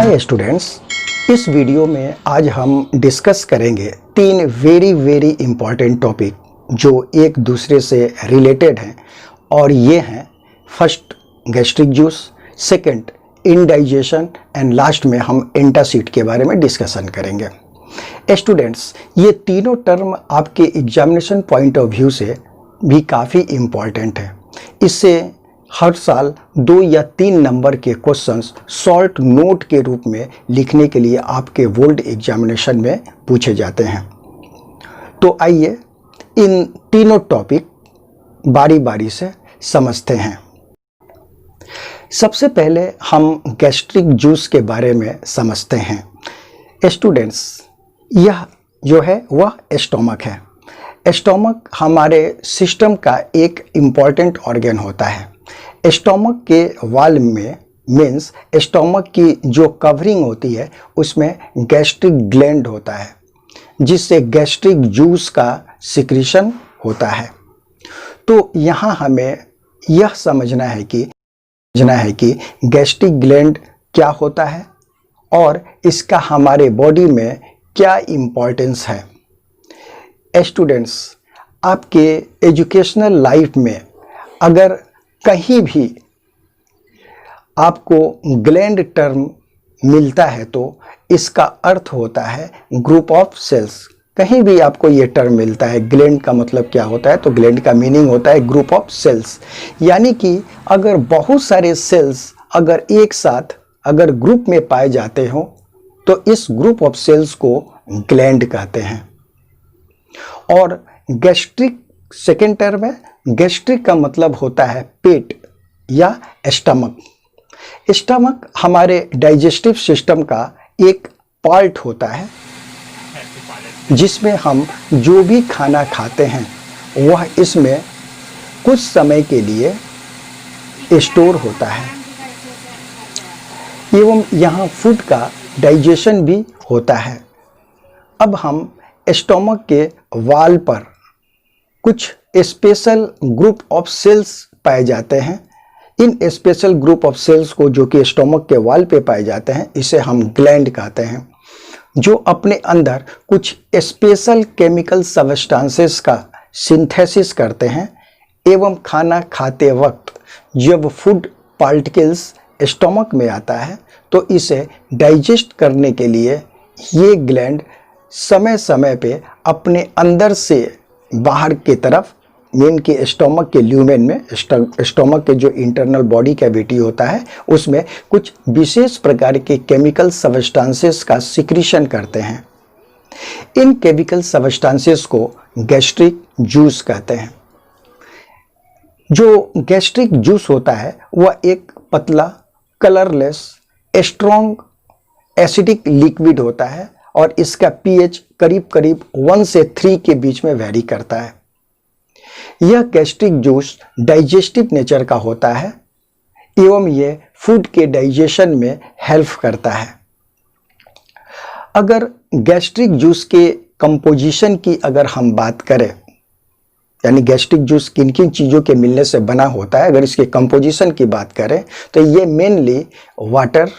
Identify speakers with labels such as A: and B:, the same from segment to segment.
A: Hi students, इस video में आज हम डिस्कस करेंगे तीन वेरी इम्पॉर्टेंट टॉपिक जो एक दूसरे से रिलेटेड हैं और ये हैं first gastric juice, second indigestion and last में हम एंटासिड के बारे में डिस्कशन करेंगे। स्टूडेंट्स, ये तीनों टर्म आपके एग्जामिनेशन पॉइंट ऑफ व्यू से भी काफ़ी इम्पॉर्टेंट है। इससे हर साल 2 या 3 नंबर के क्वेश्चंस शॉर्ट नोट के रूप में लिखने के लिए आपके बोर्ड एग्जामिनेशन में पूछे जाते हैं। तो आइए इन तीनों टॉपिक बारी बारी से समझते हैं। सबसे पहले हम गैस्ट्रिक जूस के बारे में समझते हैं। स्टूडेंट्स, यह जो है वह स्टोमक है। स्टोमक हमारे सिस्टम का एक इम्पॉर्टेंट ऑर्गन होता है। स्टोमक के वॉल में मीन्स स्टोमक की जो कवरिंग होती है उसमें गैस्ट्रिक ग्लैंड होता है, जिससे गैस्ट्रिक जूस का सिक्रीशन होता है। तो यहाँ हमें यह समझना है कि गैस्ट्रिक ग्लैंड क्या होता है और इसका हमारे बॉडी में क्या इम्पोर्टेंस है। स्टूडेंट्स, आपके एजुकेशनल लाइफ में अगर कहीं भी आपको ग्लैंड टर्म मिलता है तो इसका अर्थ होता है ग्रुप ऑफ सेल्स। कहीं भी आपको ये टर्म मिलता है, ग्लैंड का मतलब क्या होता है, तो ग्लैंड का मीनिंग होता है ग्रुप ऑफ सेल्स। यानी कि अगर बहुत सारे सेल्स अगर एक साथ अगर ग्रुप में पाए जाते हो तो इस ग्रुप ऑफ सेल्स को ग्लैंड कहते हैं। और गैस्ट्रिक सेकेंड टर्म है। गैस्ट्रिक का मतलब होता है पेट या स्टमक। स्टमक हमारे डाइजेस्टिव सिस्टम का एक पार्ट होता है, जिसमें हम जो भी खाना खाते हैं वह इसमें कुछ समय के लिए स्टोर होता है एवं यहाँ फूड का डाइजेशन भी होता है। अब हम स्टमक के वॉल पर कुछ स्पेशल ग्रुप ऑफ सेल्स पाए जाते हैं। इन स्पेशल ग्रुप ऑफ सेल्स को जो कि स्टमक के वॉल पे पाए जाते हैं इसे हम ग्लैंड कहते हैं, जो अपने अंदर कुछ स्पेशल केमिकल सब्सटेंसेस का सिंथेसिस करते हैं एवं खाना खाते वक्त जब फूड पार्टिकल्स स्टमक में आता है तो इसे डाइजेस्ट करने के लिए ये ग्लैंड समय समय पे अपने अंदर से बाहर की तरफ मीन के स्टोमक के ल्यूमेन में स्टोमक के जो इंटरनल बॉडी कैविटी होता है उसमें कुछ विशेष प्रकार के केमिकल सब्सटेंसेस का सिक्रीशन करते हैं। इन केमिकल सब्सटेंसेस को गैस्ट्रिक जूस कहते हैं। जो गैस्ट्रिक जूस होता है वह एक पतला, कलरलेस, स्ट्रॉन्ग एसिडिक लिक्विड होता है और इसका पीएच करीब 1 से 3 के बीच में वेरी करता है। यह गैस्ट्रिक जूस डाइजेस्टिव नेचर का होता है एवं यह फूड के डाइजेशन में हेल्प करता है। अगर गैस्ट्रिक जूस के कंपोजिशन की अगर हम बात करें, यानी गैस्ट्रिक जूस किन किन चीज़ों के मिलने से बना होता है, अगर इसके कंपोजिशन की बात करें तो ये मेनली वाटर,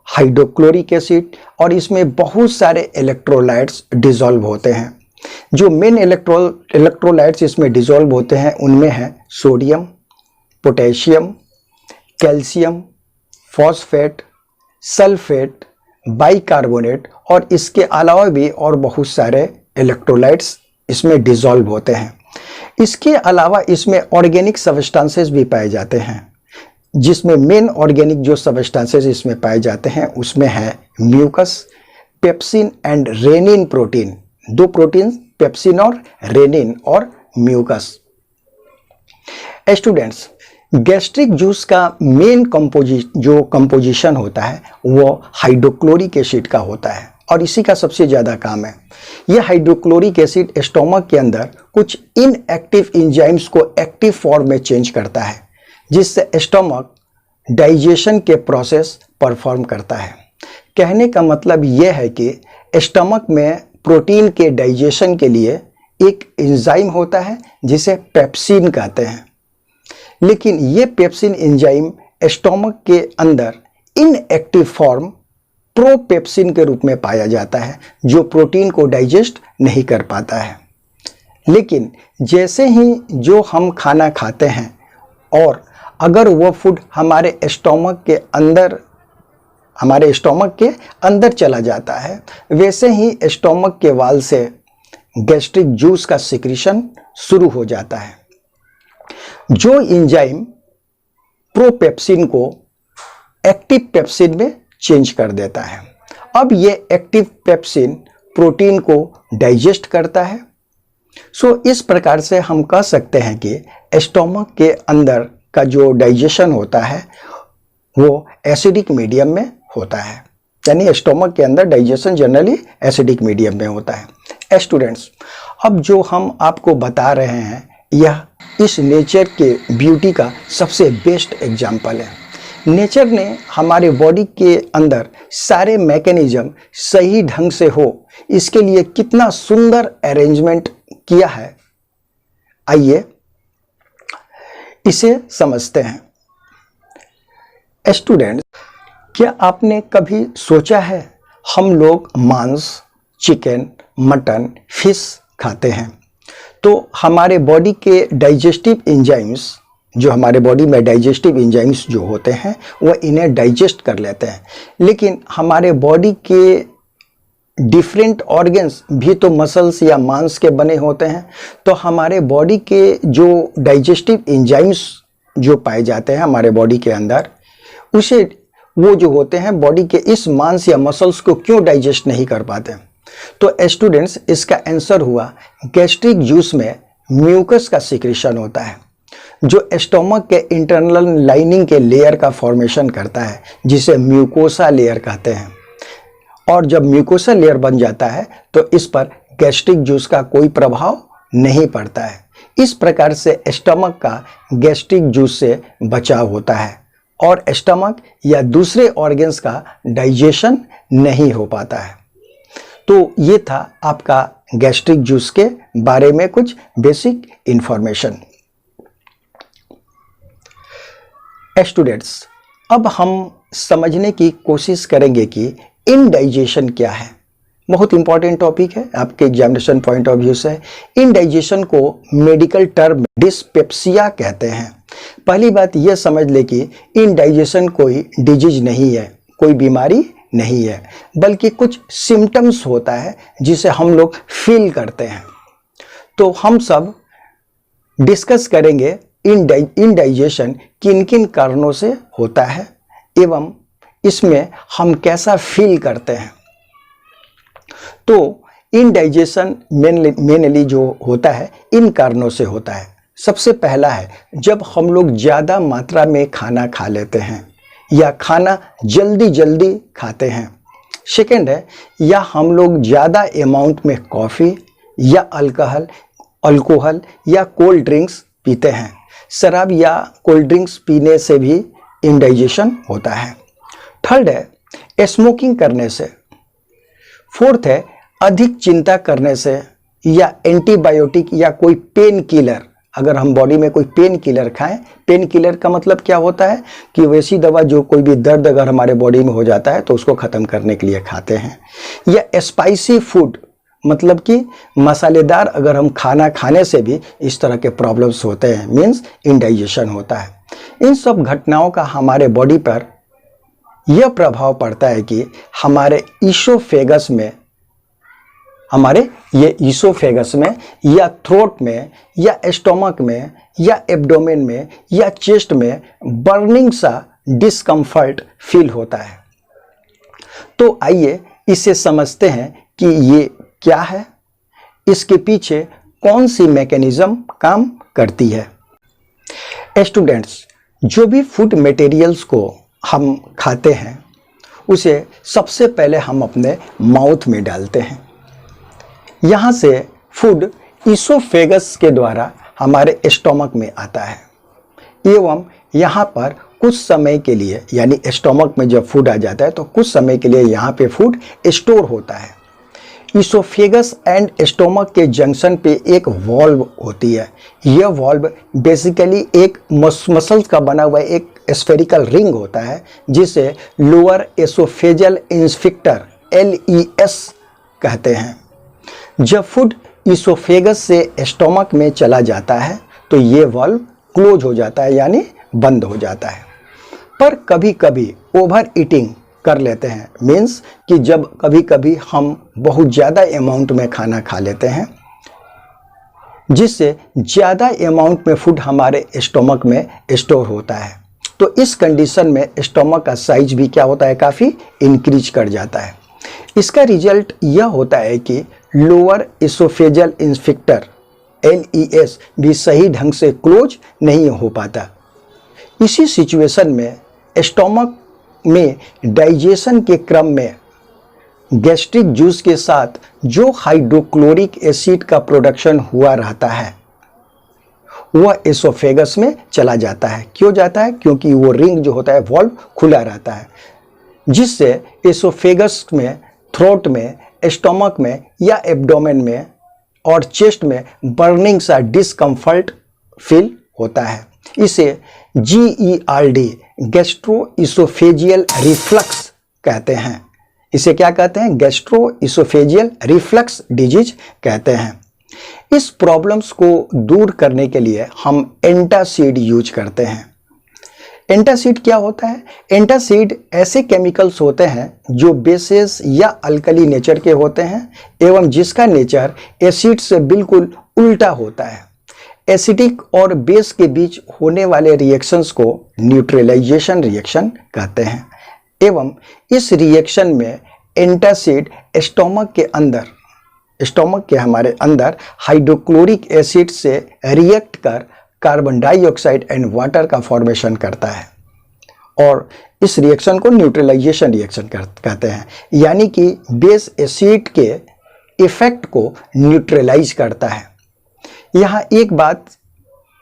A: हाइड्रोक्लोरिक एसिड और इसमें बहुत सारे इलेक्ट्रोलाइट्स डिसॉल्व होते हैं। जो मेन इलेक्ट्रोलाइट्स इसमें डिसॉल्व होते हैं उनमें है sodium, potassium, calcium, phosphate, sulphate, bicarbonate और इसके अलावा भी और बहुत सारे इलेक्ट्रोलाइट्स इसमें डिसॉल्व होते हैं। इसके अलावा इसमें ऑर्गेनिक सब्सटेंसेस भी पाए जाते हैं, जिसमें मेन ऑर्गेनिक जो सब्सटेंसेस इसमें पाए जाते हैं उसमें है mucus, pepsin and rennin protein. 2 protein, pepsin और रेनिन और म्यूकस। स्टूडेंट्स, गैस्ट्रिक जूस का मेन कंपोजिशन होता है वो हाइड्रोक्लोरिक एसिड का होता है और इसी का सबसे ज़्यादा काम है। यह हाइड्रोक्लोरिक एसिड स्टोमक के अंदर कुछ इनएक्टिव एंजाइम्स को एक्टिव फॉर्म में चेंज करता है, जिससे स्टोमक डाइजेशन के प्रोसेस परफॉर्म करता है। कहने का मतलब यह है कि स्टोमक में प्रोटीन के डाइजेशन के लिए एक एंजाइम होता है जिसे पेप्सिन कहते हैं, लेकिन ये पेप्सिन एंजाइम स्टोमक के अंदर इनएक्टिव फॉर्म प्रोपेप्सिन के रूप में पाया जाता है, जो प्रोटीन को डाइजेस्ट नहीं कर पाता है। लेकिन जैसे ही जो हम खाना खाते हैं और अगर वो फूड हमारे स्टोमक के अंदर चला जाता है, वैसे ही स्टोमक के वाल से गैस्ट्रिक जूस का सिक्रीशन शुरू हो जाता है, जो एंजाइम प्रोपेप्सिन को एक्टिव पेप्सिन में चेंज कर देता है। अब ये एक्टिव पेप्सिन प्रोटीन को डाइजेस्ट करता है। इस प्रकार से हम कह सकते हैं कि स्टोमक के अंदर का जो डाइजेशन होता है वो एसिडिक मीडियम में होता है, यानी स्टोमक के अंदर डाइजेशन जनरली एसिडिक मीडियम में होता है। स्टूडेंट्स, अब जो हम आपको बता रहे हैं यह इस नेचर के ब्यूटी का सबसे बेस्ट एग्जाम्पल है। नेचर ने हमारे बॉडी के अंदर सारे मैकेनिज्म सही ढंग से हो, इसके लिए कितना सुंदर अरेंजमेंट किया है, आइए इसे समझते हैं। स्टूडेंट्स, क्या आपने कभी सोचा है हम लोग मांस, चिकन, मटन, फिश खाते हैं तो हमारे बॉडी के डाइजेस्टिव एंजाइम्स, जो हमारे बॉडी में डाइजेस्टिव एंजाइम्स जो होते हैं वो इन्हें डाइजेस्ट कर लेते हैं। लेकिन हमारे बॉडी के डिफरेंट ऑर्गन्स भी तो मसल्स या मांस के बने होते हैं, तो हमारे बॉडी के जो डाइजेस्टिव एंजाइम्स जो पाए जाते हैं हमारे बॉडी के अंदर, उसे वो जो होते हैं बॉडी के इस मांस या मसल्स को क्यों डाइजेस्ट नहीं कर पाते। तो स्टूडेंट्स, इसका आंसर हुआ गैस्ट्रिक जूस में म्यूकस का सिक्रीशन होता है, जो स्टोमक के इंटरनल लाइनिंग के लेयर का फॉर्मेशन करता है, जिसे म्यूकोसा लेयर कहते हैं। और जब म्यूकोसा लेयर बन जाता है तो इस पर गैस्ट्रिक जूस का कोई प्रभाव नहीं पड़ता है। इस प्रकार से स्टमक का गैस्ट्रिक जूस से बचाव होता है और स्टमक या दूसरे ऑर्गन्स का डाइजेशन नहीं हो पाता है। तो ये था आपका गैस्ट्रिक जूस के बारे में कुछ बेसिक इंफॉर्मेशन। स्टूडेंट्स, अब हम समझने की कोशिश करेंगे कि इनडाइजेशन क्या है। बहुत इंपॉर्टेंट टॉपिक है आपके एग्जामिनेशन पॉइंट ऑफ व्यू से। इनडाइजेशन को मेडिकल टर्म डिस्पेप्सिया कहते हैं। पहली बात यह समझ ले कि इनडाइजेशन कोई डिजीज नहीं है, कोई बीमारी नहीं है, बल्कि कुछ सिम्टम्स होता है जिसे हम लोग फील करते हैं। तो हम सब डिस्कस करेंगे इनडाइजेशन किन किन कारणों से होता है एवं इसमें हम कैसा फील करते हैं। तो इनडाइजेशन मेनली जो होता है इन कारणों से होता है। सबसे पहला है जब हम लोग ज़्यादा मात्रा में खाना खा लेते हैं या खाना जल्दी जल्दी खाते हैं। सेकेंड है या हम लोग ज़्यादा अमाउंट में कॉफ़ी या अल्कोहल या कोल्ड ड्रिंक्स पीते हैं। शराब या कोल्ड ड्रिंक्स पीने से भी इनडाइजेशन होता है। थर्ड है स्मोकिंग करने से। फोर्थ है अधिक चिंता करने से या एंटीबायोटिक या कोई पेन किलर, अगर हम बॉडी में कोई पेन किलर खाएं। पेन किलर का मतलब क्या होता है कि वैसी दवा जो कोई भी दर्द अगर हमारे बॉडी में हो जाता है तो उसको ख़त्म करने के लिए खाते हैं। या स्पाइसी फूड, मतलब कि मसालेदार अगर हम खाना खाने से भी इस तरह के प्रॉब्लम्स होते हैं, मीन्स इनडाइजेशन होता है। इन सब घटनाओं का हमारे बॉडी पर यह प्रभाव पड़ता है कि हमारे ईसोफेगस में या थ्रोट में या स्टोमक में या एब्डोमेन में या चेस्ट में बर्निंग सा डिस्कम्फर्ट फील होता है। तो आइए इसे समझते हैं कि ये क्या है, इसके पीछे कौन सी मैकेनिज्म काम करती है। स्टूडेंट्स, जो भी फूड मटेरियल्स को हम खाते हैं उसे सबसे पहले हम अपने माउथ में डालते हैं। यहाँ से फूड ईसोफेगस के द्वारा हमारे स्टोमक में आता है एवं यहाँ पर कुछ समय के लिए, यानी स्टोमक में जब फूड आ जाता है तो कुछ समय के लिए यहाँ पे फूड स्टोर होता है। ईसोफेगस एंड स्टोमक के जंक्शन पे एक वॉल्व होती है। यह वॉल्व बेसिकली एक मसल्स का बना हुआ एक स्फेरिकल रिंग होता है जिसे लोअर एसोफेजल इंस्फिक्टर LES कहते हैं। जब फूड इसोफेगस से स्टोमक में चला जाता है तो ये वाल्व क्लोज हो जाता है यानी बंद हो जाता है। पर कभी कभी ओवर ईटिंग कर लेते हैं, मीन्स कि जब कभी कभी हम बहुत ज़्यादा अमाउंट में खाना खा लेते हैं जिससे ज़्यादा अमाउंट में फूड हमारे स्टोमक में स्टोर होता है, तो इस कंडीशन में स्टोमक का साइज भी क्या होता है, काफ़ी इंक्रीज कर जाता है। इसका रिजल्ट यह होता है कि लोअर इसोफेजल इंस्फिक्टर LES भी सही ढंग से क्लोज नहीं हो पाता। इसी सिचुएशन में स्टोमक में डाइजेशन के क्रम में गैस्ट्रिक जूस के साथ जो हाइड्रोक्लोरिक एसिड का प्रोडक्शन हुआ रहता है वह एसोफेगस में चला जाता है। क्यों जाता है? क्योंकि वो रिंग जो होता है वाल्व खुला रहता है, जिससे एसोफेगस में, थ्रोट में, स्टोमक में या एब्डोमेन में और चेस्ट में बर्निंग सा डिस्कम्फर्ट फील होता है। इसे GERD गैस्ट्रो इसोफेजियल रिफ्लक्स कहते हैं। इसे क्या कहते हैं? गैस्ट्रो इसोफेजियल रिफ्लक्स डिजीज कहते हैं। इस प्रॉब्लम्स को दूर करने के लिए हम एंटासिड यूज करते हैं। एंटासिड क्या होता है? एंटासिड ऐसे केमिकल्स होते हैं जो बेसेस या अल्कली नेचर के होते हैं एवं जिसका नेचर एसिड से बिल्कुल उल्टा होता है। एसिडिक और बेस के बीच होने वाले रिएक्शंस को न्यूट्रलाइजेशन रिएक्शन कहते हैं एवं इस रिएक्शन में एंटासिड स्टोमक के हमारे अंदर हाइड्रोक्लोरिक एसिड से रिएक्ट कर कार्बन डाइऑक्साइड एंड वाटर का फॉर्मेशन करता है और इस रिएक्शन को न्यूट्रलाइजेशन रिएक्शन कहते हैं, यानी कि बेस एसिड के इफेक्ट को न्यूट्रलाइज करता है। यहाँ एक बात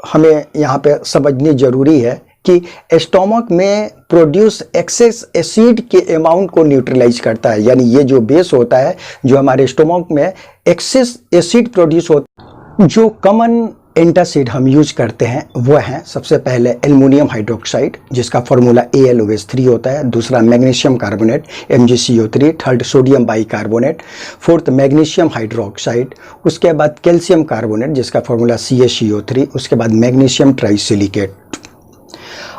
A: हमें यहाँ पे समझनी जरूरी है कि स्टोमक में प्रोड्यूस एक्सेस एसिड के अमाउंट को न्यूट्रलाइज करता है, यानी ये जो बेस होता है जो हमारे स्टोमक में एक्सेस एसिड प्रोड्यूस होता है। जो कॉमन एंटासिड हम यूज करते हैं वह है सबसे पहले एल्युमिनियम हाइड्रोक्साइड जिसका फॉर्मूला AlOH3 होता है, दूसरा magnesium carbonate MgCO3, third sodium bicarbonate, fourth magnesium hydroxide, उसके बाद कैल्शियम कार्बोनेट जिसका फॉर्मूला CaCO3, उसके बाद मैग्नीशियम ट्राइसिलिकेट।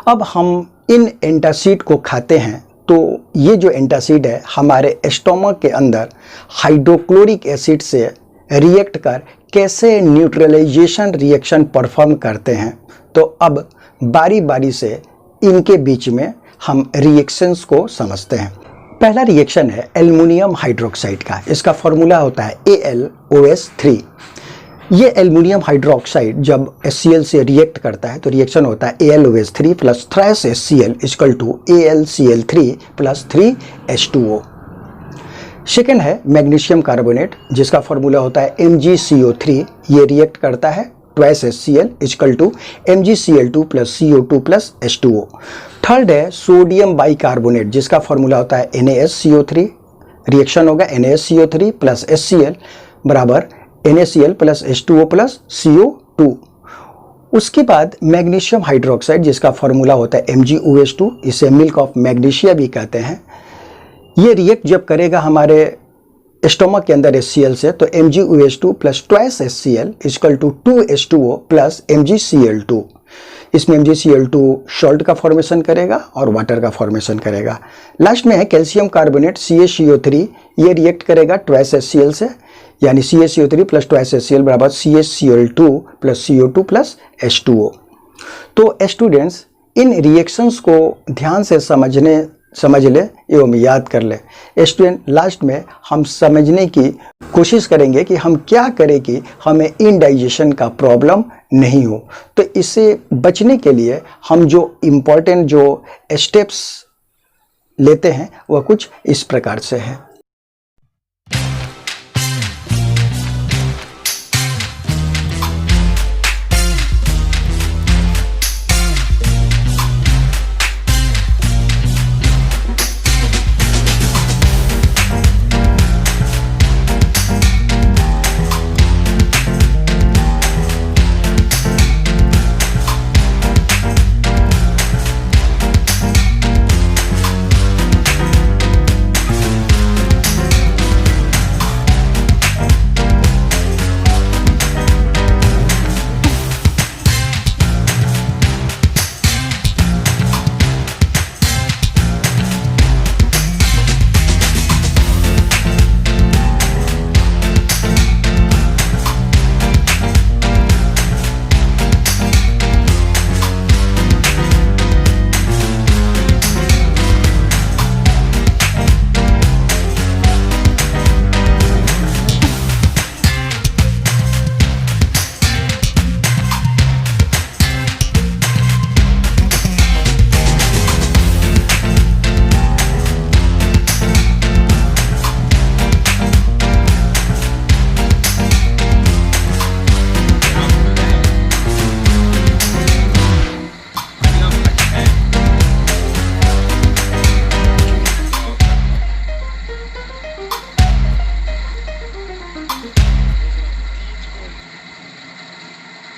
A: अब हम इन एंटासिड को खाते हैं तो ये जो एंटासिड है हमारे स्टोमक के अंदर हाइड्रोक्लोरिक एसिड से रिएक्ट कर कैसे न्यूट्रलाइजेशन रिएक्शन परफॉर्म करते हैं। तो अब बारी बारी से इनके बीच में हम रिएक्शंस को समझते हैं। पहला रिएक्शन है एल्युमिनियम हाइड्रोक्साइड का, इसका फॉर्मूला होता है AlOH3। ये एल्युमिनियम हाइड्रोक्साइड जब HCl से रिएक्ट करता है तो रिएक्शन होता है AlOH3 plus thrice HCl equal to AlCl3 plus 3H2O। Second है मैग्नीशियम कार्बोनेट जिसका फॉर्मूला होता है MgCO3। ये रिएक्ट करता है twice HCl equal to MgCl2 plus CO2 plus H2O। Third है सोडियम बाइकार्बोनेट जिसका फॉर्मूला होता है NaSCO3। रिएक्शन होगा NaSCO3 प्लस HCl बराबर NaCl plus H2O plus CO2। उसके बाद मैग्नीशियम हाइड्रोक्साइड जिसका फॉर्मूला होता है MgOH2, इसे मिल्क ऑफ मैग्नीशिया भी कहते हैं। ये रिएक्ट जब करेगा हमारे स्टोमक के अंदर HCl से तो MgOH2 plus twice HCl equal to 2H2O plus MgCl2। इसमें MgCl2 सॉल्ट का फॉर्मेशन करेगा और वाटर का फॉर्मेशन करेगा। लास्ट में है कैल्शियम कार्बोनेट CaCO3। ये रिएक्ट करेगा ट्वाइस HCl से, यानी CaCO3 प्लस ट्वाइस HCl बराबर CaCl2 plus CO2 plus H2O। तो स्टूडेंट्स इन रिएक्शंस को ध्यान से समझ ले एवं याद कर ले। स्टूडेंट लास्ट में हम समझने की कोशिश करेंगे कि हम क्या करें कि हमें इनडाइजेशन का प्रॉब्लम नहीं हो। तो इससे बचने के लिए हम जो इम्पोर्टेंट जो स्टेप्स लेते हैं वह कुछ इस प्रकार से है।